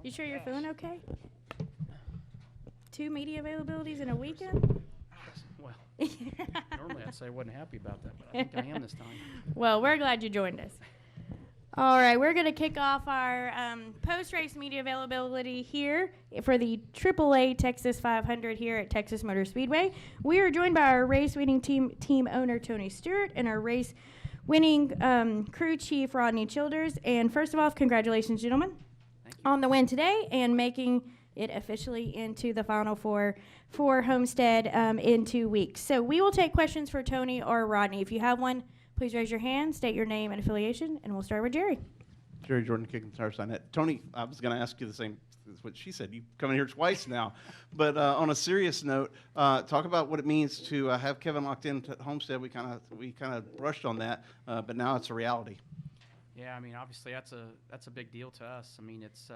You sure you're feeling okay? 2 media availabilities in a weekend? Well, normally I'd say I wasn't happy about that, but I think I am this time. Well, we're glad you joined us. All right, we're going to kick off our post-race media availability here for the AAA Texas 500 here at Texas Motor Speedway. We are joined by our race-winning team owner, Tony Stewart, and our race-winning crew chief, Rodney Childers. And first of all, congratulations, gentlemen, on the win today and making it officially into the Final Four for Homestead in 2 weeks. So we will take questions for Tony or Rodney. If you have one, please raise your hand, state your name and affiliation, and we'll start with Jerry. Jerry Jordan, Kicking Tire Sign. Tony, I was going to ask you the same as what she said. You've come in here twice now. But on a serious note, talk about what it means to have Kevin locked in at Homestead. We kind of brushed on that, but now it's a reality. Yeah, I mean, obviously that's a big deal to us. I mean, it's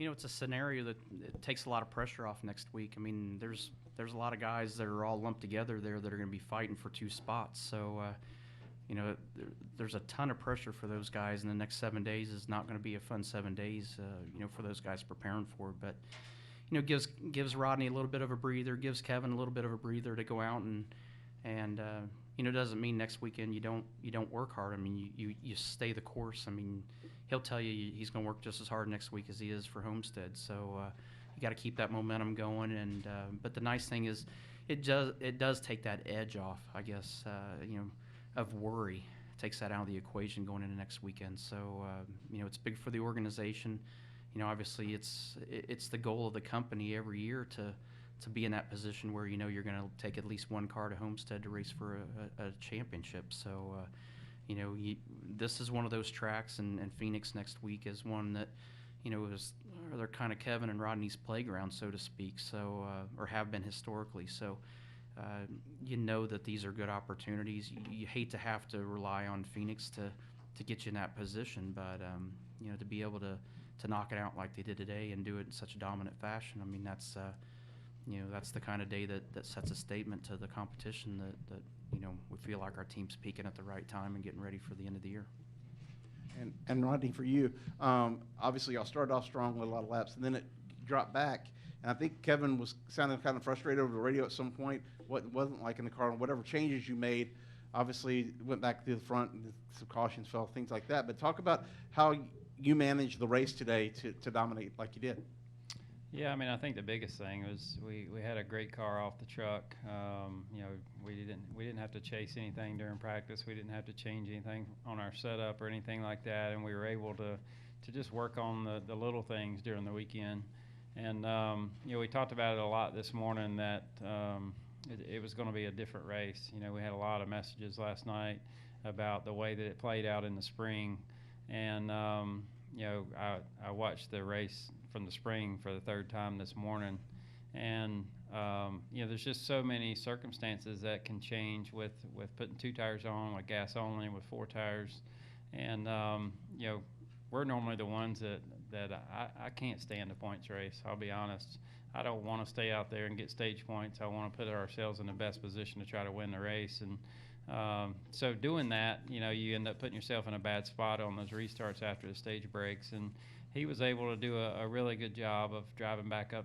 it's a scenario that it takes a lot of pressure off next week. I mean, there's a lot of guys that are all lumped together there that are going to be fighting for 2 spots. So, there's a ton of pressure for those guys, and the next 7 days is not going to be a fun 7 days, for those guys preparing for it. But, gives Rodney a little bit of a breather, gives Kevin a little bit of a breather to go out and doesn't mean next weekend you don't work hard. I mean, you stay the course. I mean, he'll tell you he's going to work just as hard next week as he is for Homestead. So you got to keep that momentum going. And but the nice thing is, it does take that edge off, I guess, of worry. It takes that out of the equation going into next weekend. So it's big for the organization. Obviously it's the goal of the company every year to be in that position where you're going to take at least one car to Homestead to race for a championship. So this is one of those tracks, and Phoenix next week is one that they're kind of Kevin and Rodney's playground, so to speak. So or have been historically. So that these are good opportunities. You hate to have to rely on Phoenix to get you in that position, but to be able to knock it out like they did today and do it in such a dominant fashion. I mean, that's the kind of day that sets a statement to the competition that we feel like our team's peaking at the right time and getting ready for the end of the year. And Rodney, for you, obviously y'all started off strong with a lot of laps, and then it dropped back. And I think Kevin was sounding kind of frustrated over the radio at some point. What wasn't like in the car, and whatever changes you made, obviously went back to the front, and some cautions fell, things like that. But talk about how you managed the race today to dominate like you did. Yeah, I mean, I think the biggest thing was we had a great car off the truck. We didn't have to chase anything during practice. We didn't have to change anything on our setup or anything like that, and we were able to just work on the little things during the weekend. And we talked about it a lot this morning that it was going to be a different race. We had a lot of messages last night about the way that it played out in the spring, and I watched the race from the spring for the 3rd time this morning, and there's just so many circumstances that can change with putting 2 tires on, with gas only, with 4 tires, and we're normally the ones that I can't stand a points race. I'll be honest. I don't want to stay out there and get stage points. I want to put ourselves in the best position to try to win the race, and so doing that, you end up putting yourself in a bad spot on those restarts after the stage breaks, and he was able to do a really good job of driving back up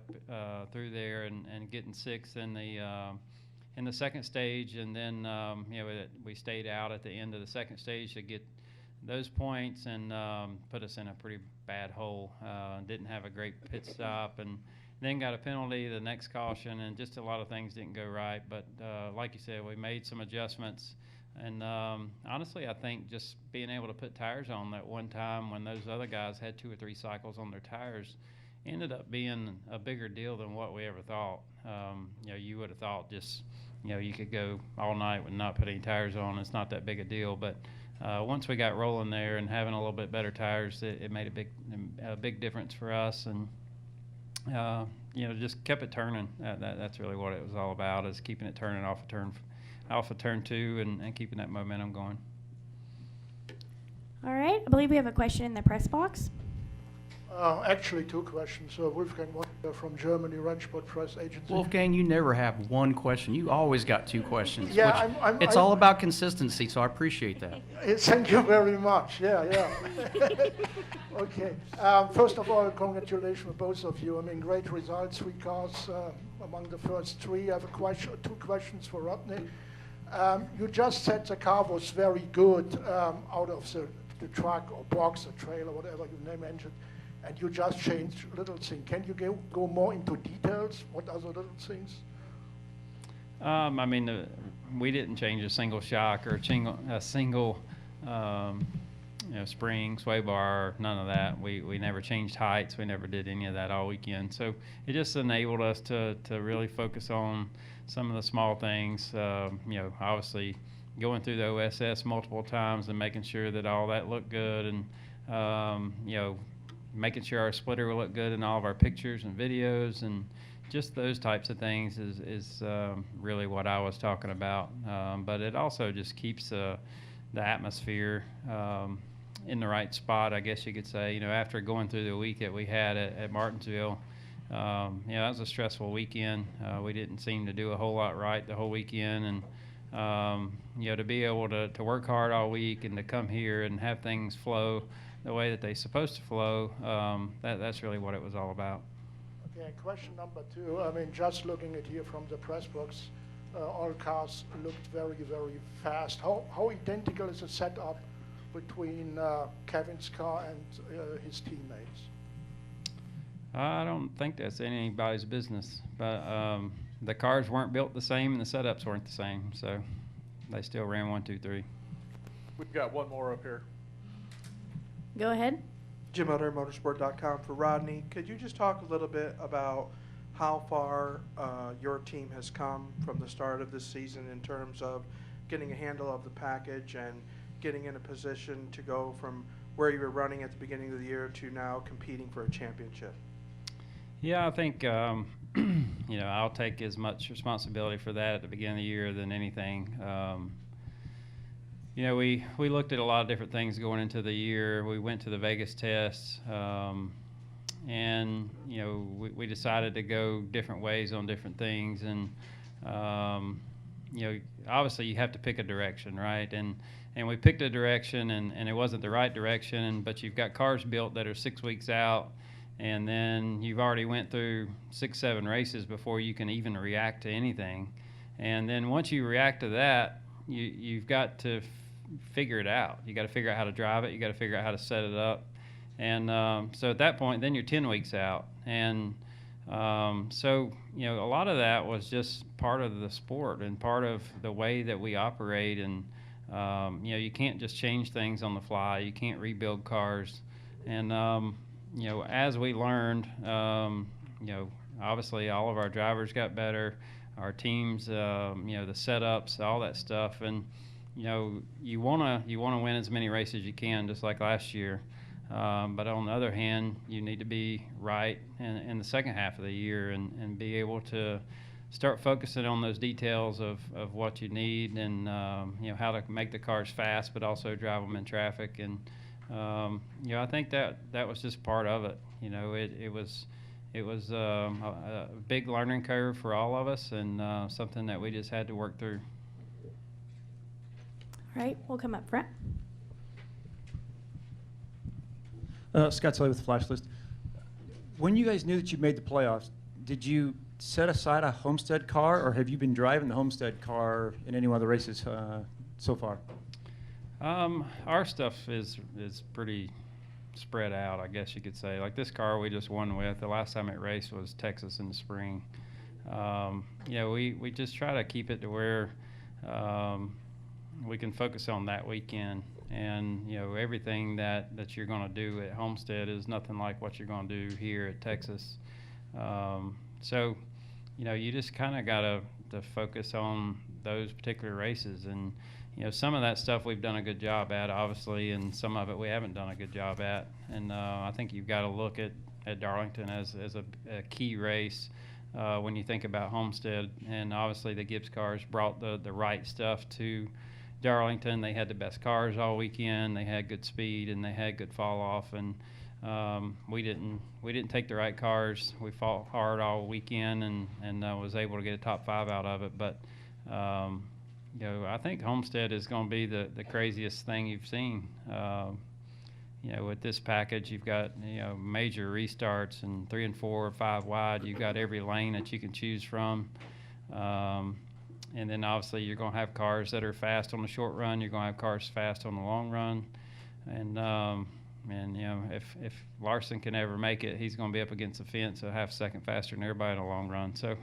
through there and getting 6th in the second stage, and then we stayed out at the end of the second stage to get those points and put us in a pretty bad hole. Didn't have a great pit stop, and then got a penalty the next caution, and just a lot of things didn't go right. But like you said, we made some adjustments. And honestly, I think just being able to put tires on that one time when those other guys had 2 or 3 cycles on their tires ended up being a bigger deal than what we ever thought. You would have thought just, you could go all night with not putting any tires on. It's not that big a deal. But once we got rolling there and having a little bit better tires, it made a big difference for us. And just kept it turning. That's really what it was all about, is keeping it turning off of turn 2 and keeping that momentum going. All right, I believe we have a question in the press box. Actually, two questions. Wolfgang Wachter from Germany, Rennsport Press Agency. Wolfgang, you never have one question. You always got two questions. Yeah, which it's all about consistency, so I appreciate that. Thank you very much. Yeah. Okay. First of all, congratulations to both of you. I mean, great results. 3 cars among the first 3. I have two questions for Rodney. You just said the car was very good out of the truck or box or trailer, whatever you name engine, and you just changed little things. Can you go more into details? What are the little things? I mean, we didn't change a single shock or a single spring, sway bar, none of that. We never changed heights. We never did any of that all weekend. So it just enabled us to really focus on some of the small things. Obviously going through the OSS multiple times and making sure that all that looked good, and making sure our splitter will look good in all of our pictures and videos, and just those types of things is really what I was talking about. But it also just keeps the atmosphere in the right spot, I guess you could say. After going through the week that we had at Martinsville, that was a stressful weekend. We didn't seem to do a whole lot right the whole weekend, and to be able to work hard all week and to come here and have things flow the way that they're supposed to flow, that's really what it was all about. Okay, question number 2. I mean, just looking at here from the press box, all cars looked very, very fast. How identical is the setup between Kevin's car and his teammates? I don't think that's anybody's business, but the cars weren't built the same and the setups weren't the same, so they still ran 1, 2, 3. We've got one more up here. Go ahead. Jim Utter, motorsport.com for Rodney. Could you just talk a little bit about how far your team has come from the start of this season in terms of getting a handle of the package and getting in a position to go from where you were running at the beginning of the year to now competing for a championship? Yeah, I think I'll take as much responsibility for that at the beginning of the year than anything. We looked at a lot of different things going into the year. We went to the Vegas tests, and we decided to go different ways on different things. And obviously you have to pick a direction, right? And we picked a direction, and it wasn't the right direction. But you've got cars built that are 6 weeks out, and then you've already went through 6, 7 races before you can even react to anything. And then once you react to that, you've got to figure it out. You got to figure out how to drive it. You got to figure out how to set it up. And so at that point, then you're 10 weeks out. And so a lot of that was just part of the sport and part of the way that we operate. And you can't just change things on the fly. You can't rebuild cars. And as we learned, obviously all of our drivers got better. Our teams, the setups, all that stuff. And you wanna win as many races as you can, just like last year. But on the other hand, you need to be right in the second half of the year and be able to start focusing on those details of what you need and how to make the cars fast, but also drive them in traffic. And I think that was just part of it. It was a big learning curve for all of us, and something that we just had to work through. All right, we'll come up front. Scott Sully with Flash List. When you guys knew that you made the playoffs, did you set aside a Homestead car, or have you been driving the Homestead car in any one of the races so far? Our stuff is pretty spread out, I guess you could say. Like this car we just won with, the last time it raced was Texas in the spring. We just try to keep it to where we can focus on that weekend. And everything that you're going to do at Homestead is nothing like what you're going to do here at Texas. So you just kind of got to focus on those particular races. And some of that stuff we've done a good job at, obviously, and some of it we haven't done a good job at. And I think you've got to look at Darlington as a key race when you think about Homestead. And obviously the Gibbs cars brought the right stuff to Darlington. They had the best cars all weekend. They had good speed and they had good fall off. And we didn't take the right cars. We fought hard all weekend and was able to get a top 5 out of it. But I think Homestead is going to be the craziest thing you've seen. With this package, you've got major restarts and 3 and 4 or 5 wide. You've got every lane that you can choose from. And then obviously you're going to have cars that are fast on the short run. You're going to have cars fast on the long run. And if Larson can ever make it, he's going to be up against the fence a half second faster than everybody in the long run. So,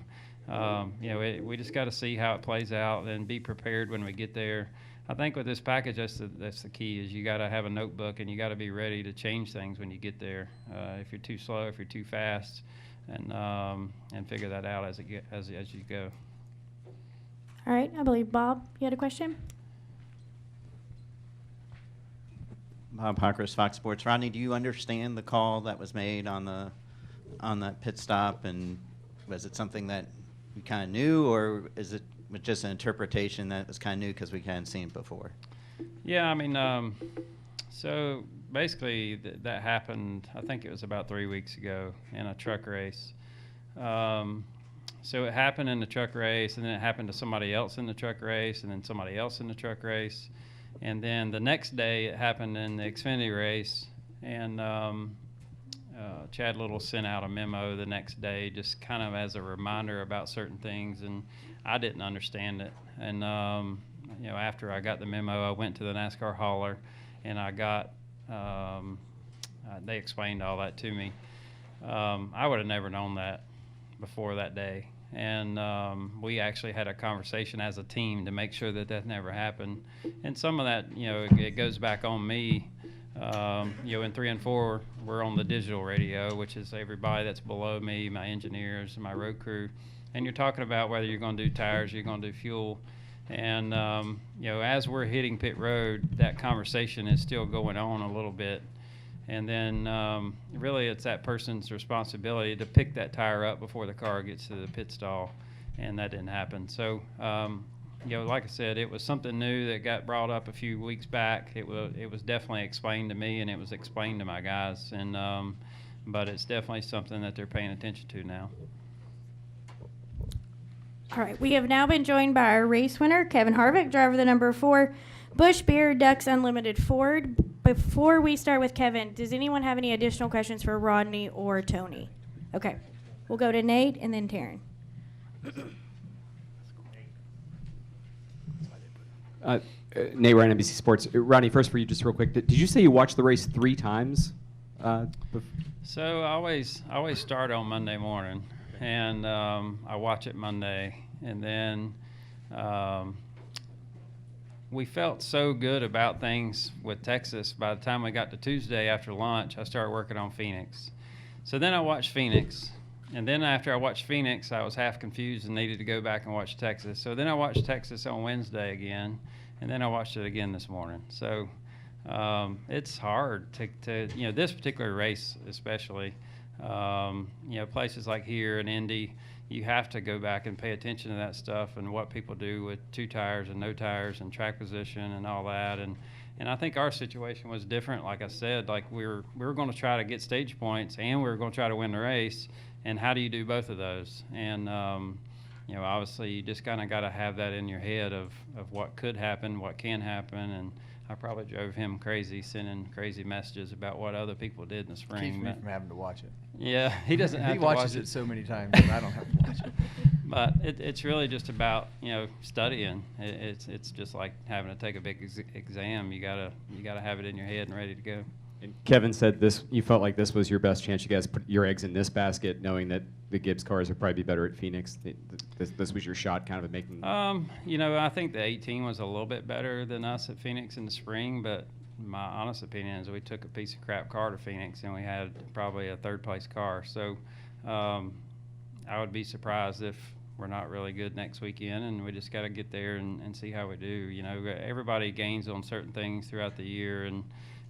we just got to see how it plays out and be prepared when we get there. I think with this package, that's the key, is you got to have a notebook and you got to be ready to change things when you get there. If you're too slow, if you're too fast, and figure that out as you go. All right, I believe Bob, you had a question? Bob Parkhurst, Fox Sports. Rodney, do you understand the call that was made on that pit stop, and was it something that you kind of knew, or is it just an interpretation that was kind of new because we hadn't seen it before? Yeah, I mean, so basically that happened, I think it was about 3 weeks ago in a truck race. So it happened in the truck race, and then it happened to somebody else in the truck race, and then somebody else in the truck race. And then the next day it happened in the Xfinity race, and Chad Little sent out a memo the next day just kind of as a reminder about certain things, and I didn't understand it. And, after I got the memo, I went to the NASCAR hauler, and I got they explained all that to me. I would have never known that before that day. And we actually had a conversation as a team to make sure that never happened. And some of that, it goes back on me. In 3 and 4, we're on the digital radio, which is everybody that's below me, my engineers, my road crew. And you're talking about whether you're going to do tires, you're going to do fuel. And, as we're hitting pit road, that conversation is still going on a little bit. And then really it's that person's responsibility to pick that tire up before the car gets to the pit stall, and that didn't happen. So, like I said, it was something new that got brought up a few weeks back. It was definitely explained to me, and it was explained to my guys. And but it's definitely something that they're paying attention to now. All right, we have now been joined by our race winner, Kevin Harvick, driver of the number 4 Busch Beer Ducks Unlimited Ford. Before we start with Kevin, does anyone have any additional questions for Rodney or Tony? Okay, we'll go to Nate and then Taryn. Nate Ryan, NBC Sports. Rodney, first for you, just real quick. Did you say you watched the race 3 times? So I always start on Monday morning, and I watch it Monday, and then we felt so good about things with Texas. By the time we got to Tuesday after lunch, I started working on Phoenix. So then I watched Phoenix. And then after I watched Phoenix, I was half confused and needed to go back and watch Texas. So then I watched Texas on Wednesday again, and then I watched it again this morning. So it's hard to this particular race especially. Places like here in Indy, you have to go back and pay attention to that stuff and what people do with 2 tires and no tires and track position and all that. And I think our situation was different. Like I said, like we were going to try to get stage points, and we were going to try to win the race. And how do you do both of those? And obviously you just kind of got to have that in your head of what could happen, what can happen. And I probably drove him crazy, sending crazy messages about what other people did in the spring. Keeps me from having to watch it. Yeah, he doesn't have he to watch watches it so many times that I don't have to watch it. But it's really just about studying. It's just like having to take a big exam. You gotta have it in your head and ready to go. And Kevin said you felt like this was your best chance. You guys put your eggs in this basket, knowing that the Gibbs cars would probably be better at Phoenix. This was your shot, kind of at making. I think the 18 was a little bit better than us at Phoenix in the spring, but my honest opinion is we took a piece of crap car to Phoenix, and we had probably a 3rd place car. So I would be surprised if we're not really good next weekend, and we just got to get there and see how we do. Everybody gains on certain things throughout the year, and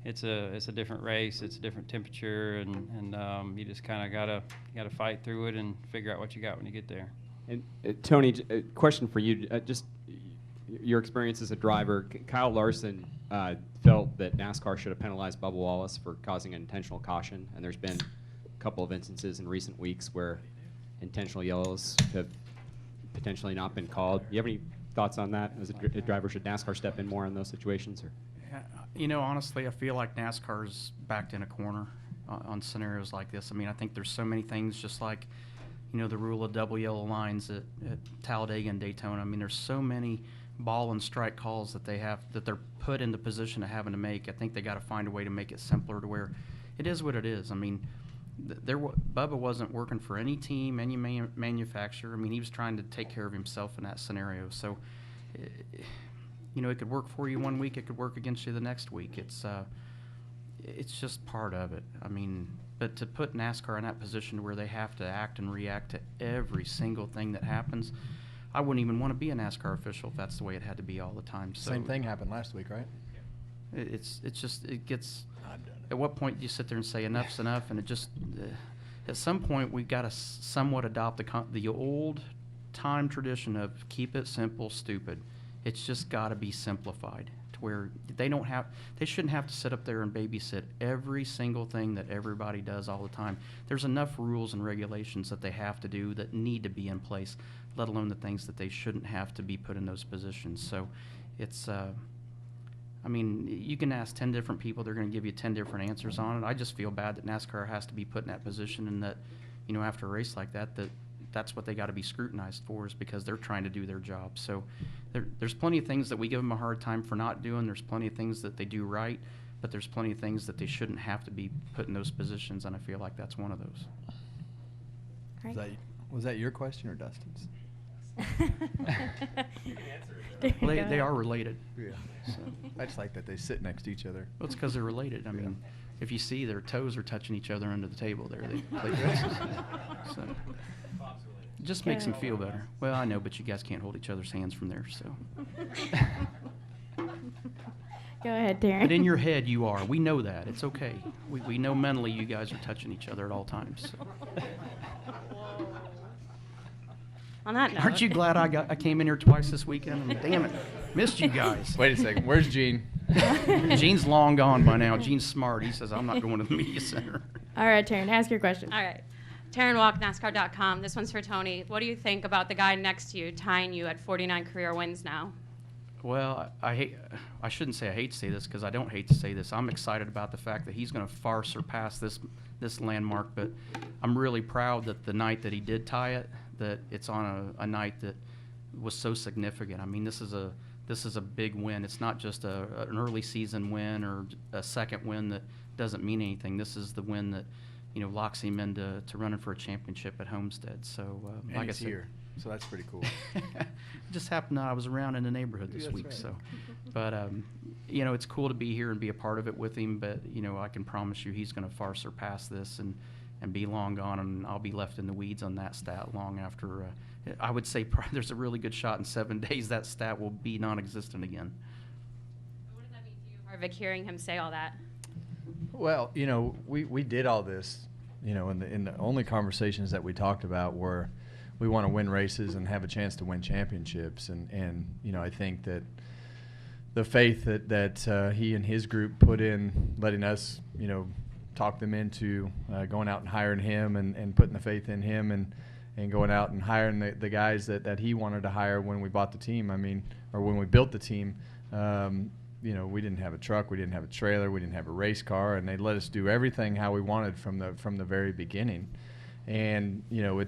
it's a different race, it's a different temperature, and you just kind of gotta fight through it and figure out what you got when you get there. And Tony, a question for you. your experience as a driver, Kyle Larson felt that NASCAR should have penalized Bubba Wallace for causing an intentional caution, and there's been a couple of instances in recent weeks where intentional yellows have potentially not been called. Do you have any thoughts on that? As a driver, should NASCAR step in more in those situations? Or? You know, honestly, I feel like NASCAR's backed in a corner on scenarios like this. I mean, I think there's so many things, just like, you know, the rule of double yellow lines at Talladega and Daytona. I mean, there's so many ball and strike calls that they're put in the position of having to make. I think they got to find a way to make it simpler to where it is what it is. I mean, Bubba wasn't working for any team, any manufacturer. I mean, he was trying to take care of himself in that scenario. So, you know, it could work for you one week, it could work against you the next week. It's just part of it. I mean, but to put NASCAR in that position where they have to act and react to every single thing that happens, I wouldn't even want to be a NASCAR official if that's the way it had to be all the time. So Same thing happened last week, right? It gets. At what point do you sit there and say enough's enough? And it just, at some point, we've got to somewhat adopt the old time tradition of keep it simple, stupid. It's just got to be simplified to where they shouldn't have to sit up there and babysit every single thing that everybody does all the time. There's enough rules and regulations that they have to do that need to be in place, let alone the things that they shouldn't have to be put in those positions. So it's, I mean, you can ask 10 different people, they're going to give you 10 different answers on it. I just feel bad that NASCAR has to be put in that position, and that, you know, after a race like that, that's what they got to be scrutinized for, is because they're trying to do their job. So there's plenty of things that we give them a hard time for not doing. There's plenty of things that they do right, but there's plenty of things that they shouldn't have to be put in those positions, and I feel like that's one of those. Right. Was that your question or Dustin's? Well, they are related. Yeah. So. I just like that they sit next to each other. Well, it's because they're related. I mean, if you see their toes are touching each other under the table there, they play races. So it just makes them feel better. Well, I know, but you guys can't hold each other's hands from there, so. Go ahead, Darren. But in your head, you are. We know that. It's okay. We know mentally you guys are touching each other at all times. So. On that note. Aren't you glad I came in here twice this weekend? Damn it, missed you guys. Wait a second. Where's Gene? Gene's long gone by now. Gene's smart. He says, I'm not going to the media center. All right, Taryn, ask your question. All right. Taryn Walk, NASCAR.com. This one's for Tony. What do you think about the guy next to you tying you at 49 career wins now? Well, I shouldn't say I hate to say this, because I don't hate to say this. I'm excited about the fact that he's going to far surpass this landmark, but I'm really proud that the night that he did tie it, that it's on a night that was so significant. I mean, this is a big win. It's not just an early season win or a second win that doesn't mean anything. This is the win that, you know, locks him into running for a championship at Homestead. So, like I said, here, so that's pretty cool. It just happened that I was around in the neighborhood this week. Right. So, but you know, it's cool to be here and be a part of it with him. But you know, I can promise you, he's going to far surpass this and be long gone, and I'll be left in the weeds on that stat long after. I would say there's a really good shot in 7 days that stat will be non-existent again. What does that mean to you, Harvick, hearing him say all that? Well, you know, we did all this, you know, in the only conversations that we talked about were we want to win races and have a chance to win championships, and you know, I think that the faith that he and his group put in, letting us, you know, talk them into going out and hiring him and putting the faith in him and going out and hiring the guys that he wanted to hire when we bought the team. I mean, or when we built the team. You know, we didn't have a truck, we didn't have a trailer, we didn't have a race car, and they let us do everything how we wanted from the very beginning. And you know,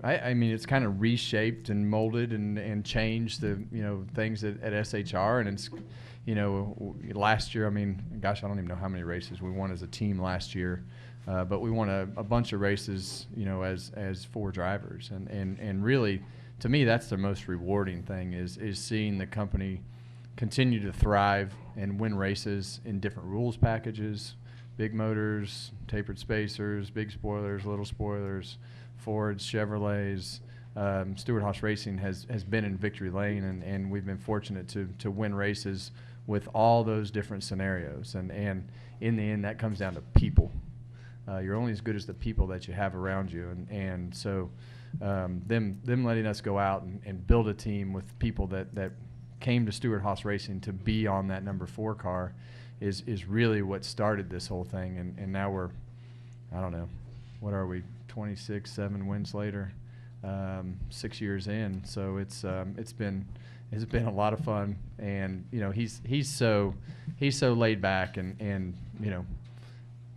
I mean, it's kind of reshaped and molded and changed the, you know, things at SHR, and it's, you know, last year, I mean, gosh, I don't even know how many races we won as a team last year, but we won a bunch of races, you know, as 4 drivers, and really, to me, that's the most rewarding thing is seeing the company continue to thrive and win races in different rules packages, big motors, tapered spacers, big spoilers, little spoilers, Fords, Chevrolets. Stewart Haas Racing has been in victory lane, and we've been fortunate to win races with all those different scenarios. And in the end, that comes down to people. You're only as good as the people that you have around you. And so, them letting us go out and build a team with people that came to Stewart Haas Racing to be on that number 4 car is really what started this whole thing. And now we're, I don't know, what are we, 26, 7 wins later, 6 years in. So it's been a lot of fun. And you know, he's so laid back and you know,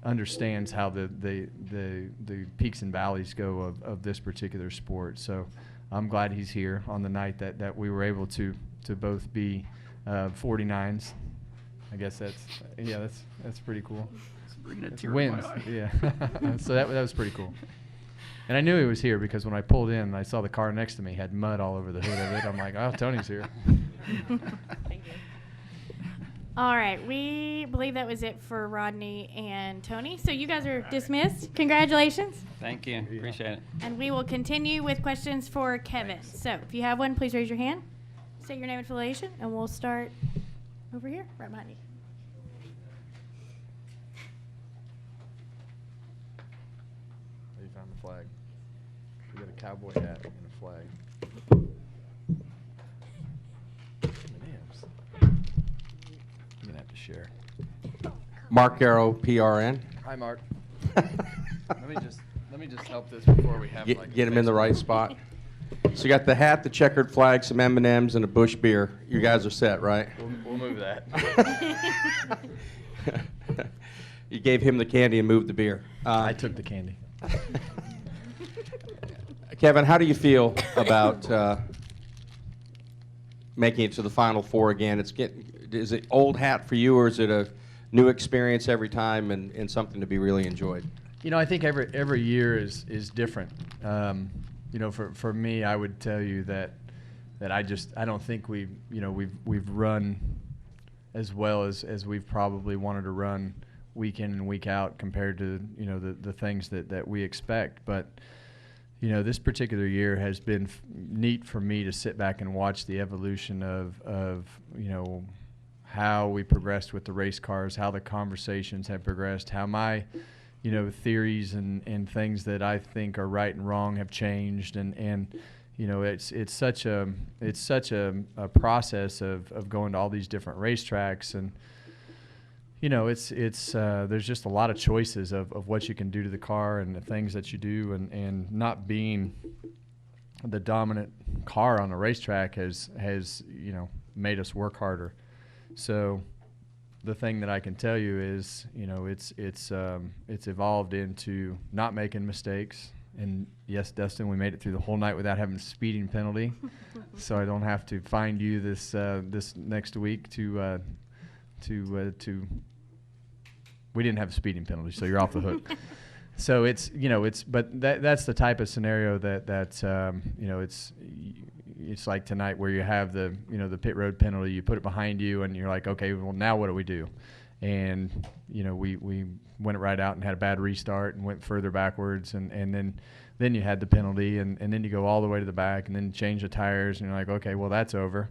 understands how the peaks and valleys go of this particular sport. So I'm glad he's here on the night that we were able to both be 49s. I guess that's pretty cool. Bringing a It's tear to wins, my eye. yeah. So that was pretty cool. And I knew he was here because when I pulled in and I saw the car next to me had mud all over the hood of it. I'm like, oh, Tony's here. Thank you. All right, we believe that was it for Rodney and Tony. So you guys are dismissed. Congratulations. Thank you. Appreciate it. And we will continue with questions for Kevin. So if you have one, please raise your hand. Say your name and affiliation, and we'll start over here, right behind you. You found the flag. You got a cowboy hat and a flag. You're gonna have to share. Mark Arrow, PRN. Hi, Mark. let me just help this before we have like Get him in the right spot. So you got the hat, the checkered flag, some M&Ms, and a Busch beer. You guys are set, right? We'll move that. You gave him the candy and moved the beer. I took the candy. Kevin, how do you feel about making it to the Final Four again? Is it old hat for you, or is it a new experience every time and something to be really enjoyed? You know, I think every year is different. You know, for me, I would tell you that I don't think we've run as well as we've probably wanted to run week in and week out compared to, you know, the things that we expect. But, you know, this particular year has been neat for me to sit back and watch the evolution of you know, how we progressed with the race cars, how the conversations have progressed, how my, you know, theories and things that I think are right and wrong have changed, and you know, it's such a process of going to all these different racetracks, and you know, there's just a lot of choices of what you can do to the car and the things that you do, and not being the dominant car on the racetrack has you know, made us work harder. So the thing that I can tell you is, you know, it's evolved into not making mistakes. And yes, Dustin, we made it through the whole night without having a speeding penalty, so I don't have to find you this next week to. We didn't have a speeding penalty, so you're off the hook. So it's, you know, but that's the type of scenario that you know, it's like tonight where you have the, you know, the pit road penalty, you put it behind you and you're like, okay, well, now what do we do? And, you know, we went right out and had a bad restart and went further backwards, and then you had the penalty, and then you go all the way to the back and then change the tires, and you're like, okay, well, that's over.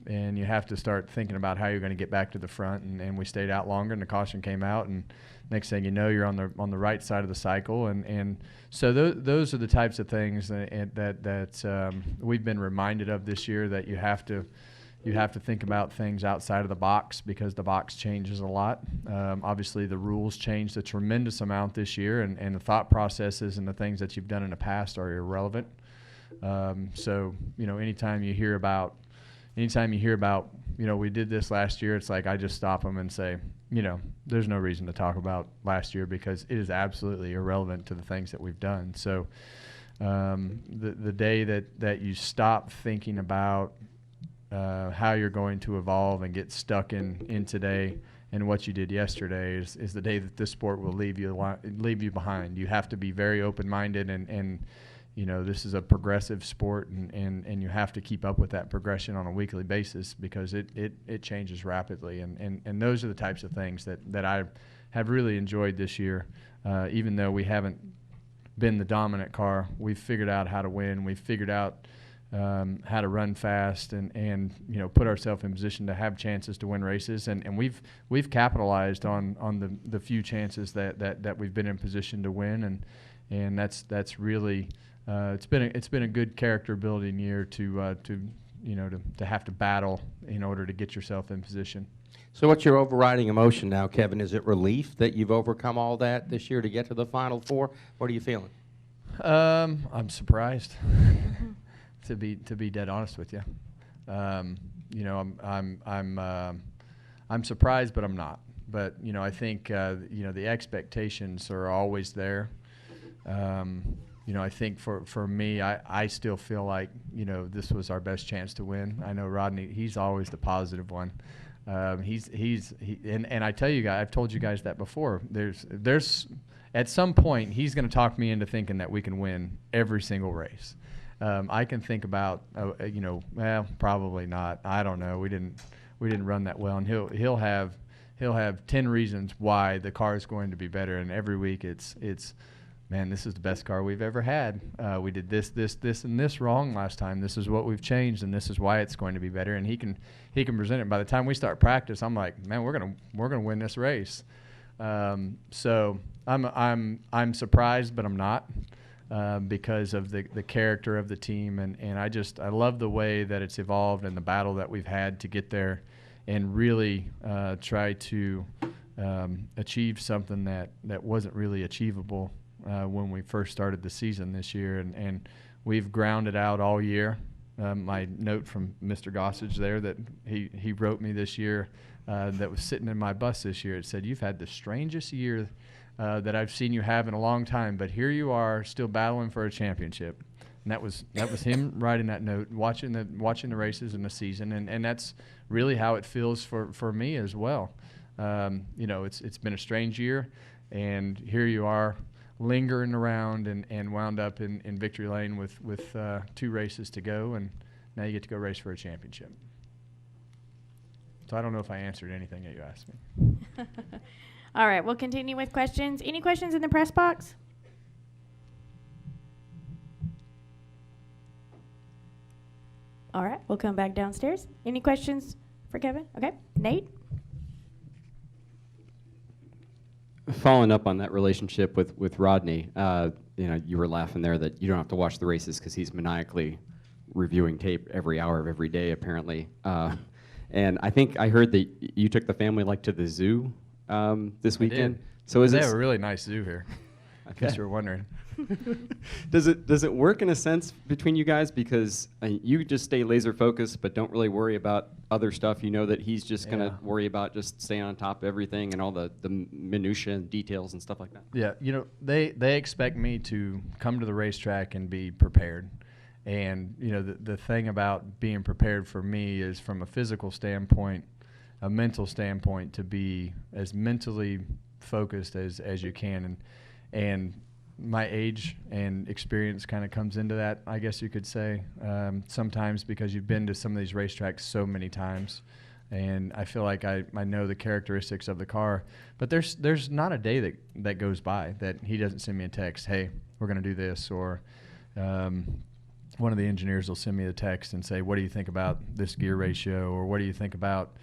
And you have to start thinking about how you're going to get back to the front, and we stayed out longer, and the caution came out, and next thing you know, you're on the right side of the cycle, and so those are the types of things that we've been reminded of this year, that you have to think about things outside of the box, because the box changes a lot. Obviously, the rules changed a tremendous amount this year, and the thought processes and the things that you've done in the past are irrelevant. So, you know, anytime you hear about, you know, we did this last year, it's like I just stop them and say, you know, there's no reason to talk about last year, because it is absolutely irrelevant to the things that we've done. So the day that you stop thinking about how you're going to evolve and get stuck in today and what you did yesterday is the day that this sport will leave you behind. You have to be very open-minded, and you know, this is a progressive sport, and you have to keep up with that progression on a weekly basis, because it changes rapidly, and those are the types of things that I have really enjoyed this year. Even though we haven't been the dominant car, we've figured out how to win. We've figured out how to run fast, and you know, put ourselves in position to have chances to win races, and we've capitalized on the few chances that we've been in position to win, and that's really it's been a good character building year to have to battle in order to get yourself in position. So what's your overriding emotion now, Kevin? Is it relief that you've overcome all that this year to get to the Final Four? What are you feeling? I'm surprised, to be dead honest with you. I'm surprised, but I'm not. But I think the expectations are always there. I think for me, I still feel like this was our best chance to win. I know Rodney; he's always the positive one. And I tell you guys, I've told you guys that before. There's at some point he's going to talk me into thinking that we can win every single race. I can think about probably not. I don't know. We didn't run that well, and he'll have 10 reasons why the car is going to be better. And every week it's man, this is the best car we've ever had. We did this, and this wrong last time. This is what we've changed, and this is why it's going to be better. And he can present it. By the time we start practice, I'm like, man, we're gonna win this race. So I'm surprised, but I'm not, because of the character of the team, and I love the way that it's evolved and the battle that we've had to get there, and really try to achieve something that wasn't really achievable when we first started the season this year, and we've ground it out all year. My note from Mr. Gossage there that he wrote me this year that was sitting in my bus this year, it said, "You've had the strangest year that I've seen you have in a long time, but here you are still battling for a championship." And that was him writing that note, watching the races in the season, and that's really how it feels for me as well. It's been a strange year, and here you are lingering around and wound up in victory lane with 2 races to go, and now you get to go race for a championship. So I don't know if I answered anything that you asked me. All right, we'll continue with questions. Any questions in the press box? All right, we'll come back downstairs. Any questions for Kevin? Okay, Nate? Following up on that relationship with Rodney, you were laughing there that you don't have to watch the races because he's maniacally reviewing tape every hour of every day, apparently. And I think I heard that you took the family to the zoo this weekend. Did. So they have a really nice zoo here. In case you were wondering. Does it work in a sense between you guys, because you just stay laser focused but don't really worry about other stuff? You know that he's just going to worry about just staying on top of everything and all the minutia and details and stuff like that. Yeah, they expect me to come to the racetrack and be prepared. And the thing about being prepared for me is, from a physical standpoint, a mental standpoint, to be as mentally focused as you can, and my age and experience kind of comes into that, I guess you could say, sometimes, because you've been to some of these racetracks so many times, and I feel like I know the characteristics of the car. But there's not a day that goes by that he doesn't send me a text, "Hey, we're going to do this," or one of the engineers will send me a text and say, "What do you think about this gear ratio?" or "What do you think about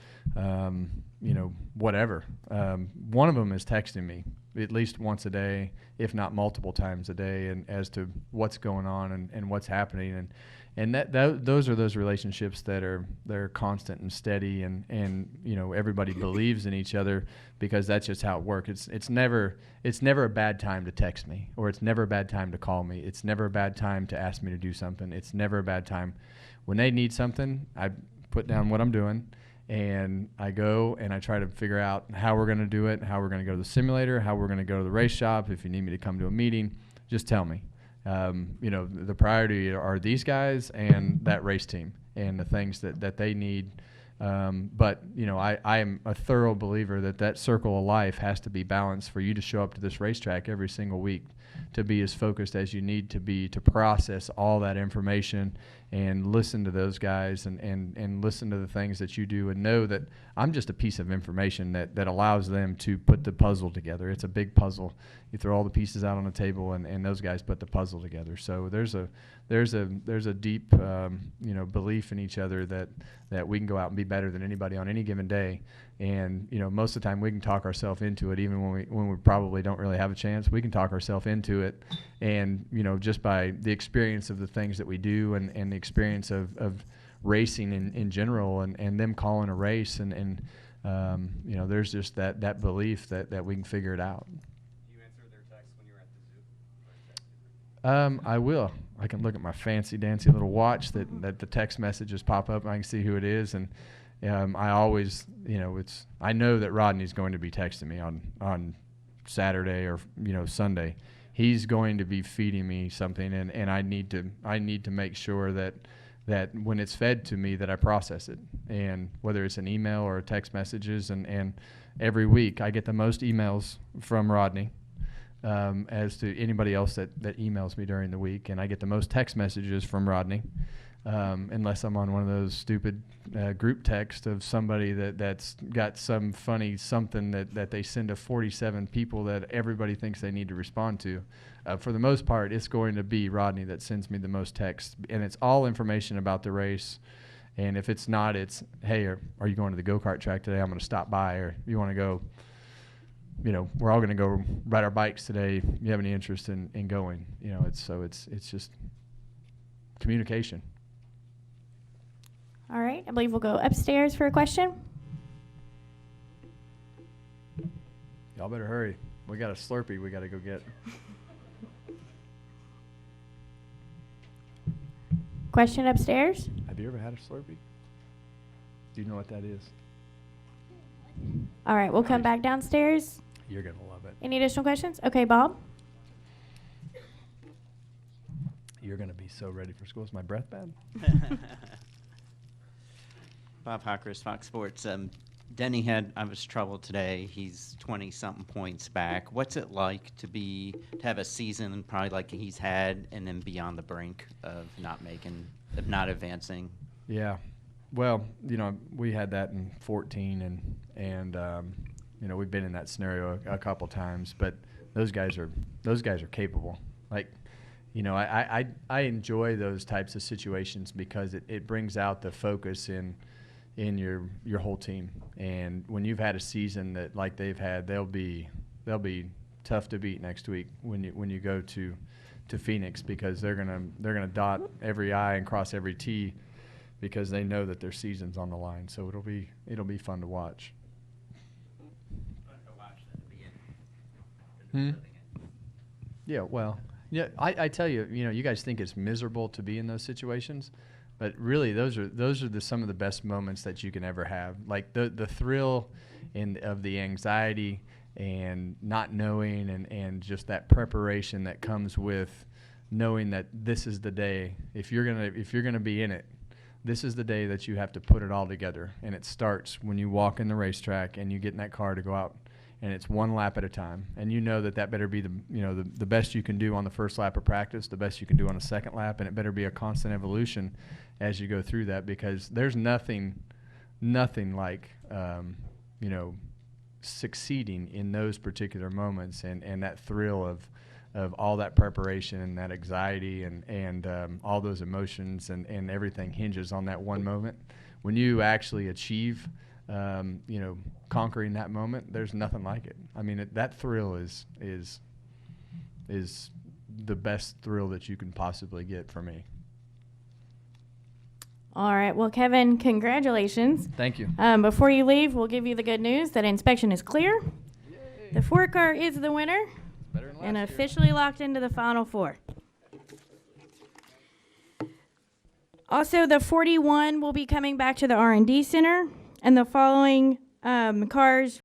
whatever." One of them is texting me at least once a day, if not multiple times a day, and as to what's going on and what's happening, and those are those relationships they're constant and steady, and everybody believes in each other, because that's just how it works. It's never a bad time to text me, or it's never a bad time to call me. It's never a bad time to ask me to do something. It's never a bad time when they need something. I put down what I'm doing, and I go and I try to figure out how we're going to do it, how we're going to go to the simulator, how we're going to go to the race shop. If you need me to come to a meeting, just tell me. The priority are these guys and that race team and the things that they need. But I am a thorough believer that circle of life has to be balanced for you to show up to this racetrack every single week, to be as focused as you need to be to process all that information and listen to those guys and listen to the things that you do and know that I'm just a piece of information that allows them to put the puzzle together. It's a big puzzle. You throw all the pieces out on the table and those guys put the puzzle together. So there's a deep belief in each other that we can go out and be better than anybody on any given day. And most of the time we can talk ourselves into it, even when we probably don't really have a chance. We can talk ourselves into it, and just by the experience of the things that we do and the experience of racing in general, and them calling a race, and there's just that belief that we can figure it out. Do you answer their texts when you're at the zoo? I will. I can look at my fancy dancy little watch that the text messages pop up and I can see who it is, and I always, I know that Rodney's going to be texting me on Saturday or Sunday. He's going to be feeding me something, and I need to make sure that when it's fed to me that I process it, and whether it's an email or text messages, and every week I get the most emails from Rodney as to anybody else that emails me during the week, and I get the most text messages from Rodney. Unless I'm on one of those stupid group texts of somebody that's got some funny something that they send to 47 people that everybody thinks they need to respond to. For the most part, it's going to be Rodney that sends me the most texts, and it's all information about the race. And if it's not, it's, hey, are you going to the go-kart track today? I'm going to stop by. Or you want to go, we're all going to go ride our bikes today. You have any interest in going? It's just communication. All right, I believe we'll go upstairs for a question. Y'all better hurry. We got a Slurpee we got to go get. Question upstairs. Have you ever had a Slurpee? Do you know what that is? All right, we'll come back downstairs. You're going to love it. Any additional questions? Okay, Bob. You're going to be so ready for school. Is my breath bad? Bob Hawkers, Fox Sports. Denny had trouble today. He's 20-something points back. What's it like to have a season probably like he's had, and then be on the brink of not advancing? Yeah. Well, we had that in 14, and we've been in that scenario a couple times. But those guys are capable. Like, I enjoy those types of situations because it brings out the focus in your whole team. And when you've had a season that like they've had, they'll be tough to beat next week when you go to Phoenix, because they're gonna dot every I and cross every T, because they know that their season's on the line. So it'll be fun to watch. Yeah, well, yeah, I tell you, you guys think it's miserable to be in those situations. But really, those are some of the best moments that you can ever have. Like the thrill of the anxiety and not knowing, and just that preparation that comes with knowing that this is the day. If you're gonna be in it, this is the day that you have to put it all together. And it starts when you walk in the racetrack and you get in that car to go out. And it's one lap at a time, and that better be the best you can do on the first lap of practice, the best you can do on the second lap, and it better be a constant evolution as you go through that, because there's nothing like succeeding in those particular moments, and that thrill of all that preparation and that anxiety and all those emotions and everything hinges on that one moment. When you actually achieve conquering that moment, there's nothing like it. I mean, that thrill is the best thrill that you can possibly get for me. All right. Well, Kevin, congratulations. Thank you. Before you leave, we'll give you the good news that inspection is clear. Yay. The 4 car is the winner and officially locked into the Final Four. Also, the 41 will be coming back to the R&D Center, and the following cars